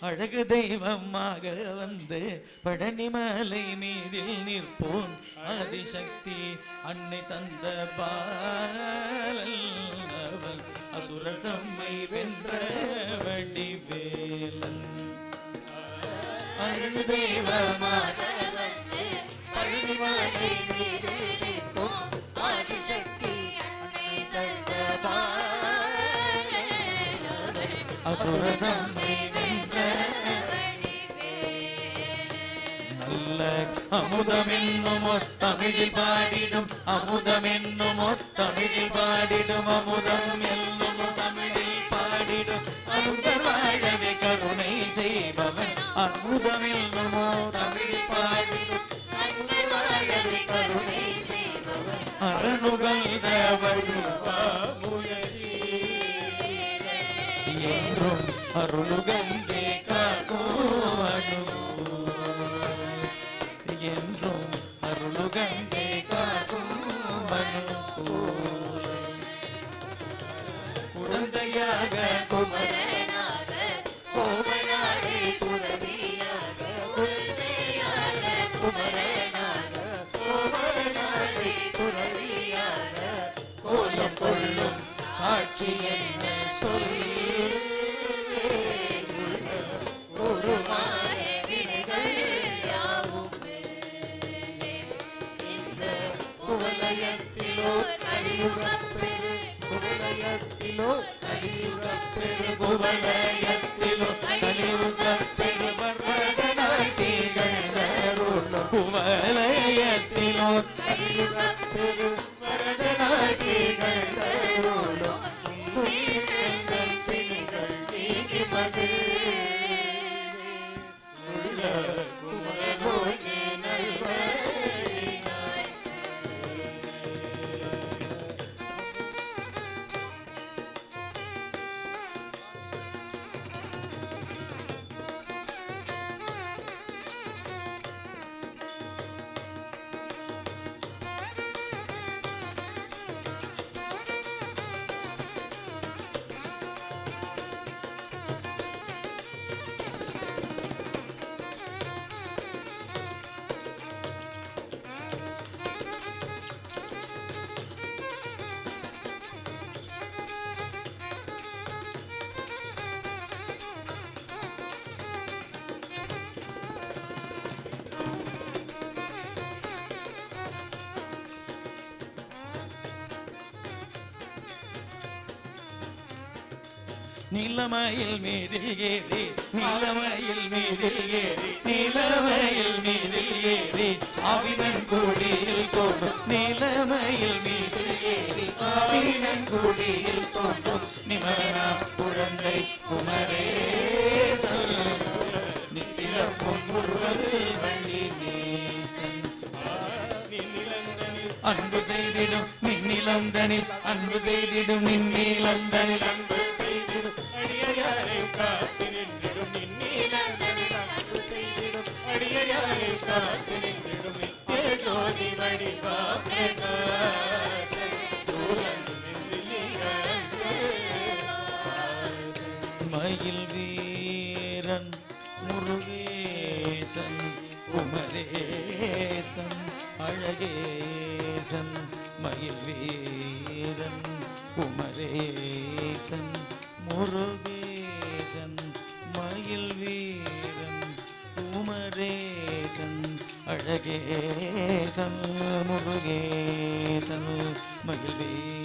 அழகு தெய்வமாக வந்து பழனிமலை மீதில் நிற்போன் ஆதிசக்தி அன்னை தந்த பாலல் அவள் அசுரர் தம்மை வென்ற வடிவேலன். அழகு தெய்வமாக வந்து பழனிமலை மீதில் நிற்போன் ஆதிசக்தி அன்னை தந்த பாலல் அவள் அசுரர் தம்மை வென்ற நல்ல அமுதமென்னும் தமிழில் பாடிடும் அமுதமென்னும் தமிழில் பாடிடும் அமுதம் என்னும் தமிழில் பாடிடும் அன்பர் வாழவே கருணை செய்பவன் அமுதமென்னும் தமிழில் பாடிடும் அன்பர் வாழவே கருணை செய்பவன் அரணுகழ்ந்தவர் என்றும் அருளுகந்தே காக்குவனு என்றும் அருளுகந்தே காக்குவனு குழந்தையாக குமரனாக கோவனாடே துறவியாக குழந்தையாக குமரனாக கோவனாடே துறவியாக கோலம் கொள்ளும் ஆட்சி என்ன சொல் நிலமயில் மீதில் ஏறி நிலமயில் மீதில் ஏறி நிலமயில் மீதில் ஏறி ஆவினன் குடியில் தோன்றும் நிலமயில் மீதில் ஏறி ஆவினன் குடியில் தோன்றும் நிமலனா குழந்தை குமரேசன் நித்தில பொன்முருவது வள்ளி நேசன் அன்பு செய்திடும் மின்னிலந்தனில் அன்பு செய்திடும் மின்னிலந்தனில் அன்பு செய்திடும் அடியாரை காத்து நின்றிடும் மின்னிலந்தனில் அன்பு செய்திடும் அடியாரை காத்து நின்றிடும் நித்திய ஜோதி வடிவா பிரகாசன் மயில் வீரன் முருகேசன் குமரேசன் அழகேசன் மயில் வீரன் குமரேசன் முருகேசன் மயில் வீரன் குமரேசன் அழகேசன் முருகேசன் மயில் வீரன்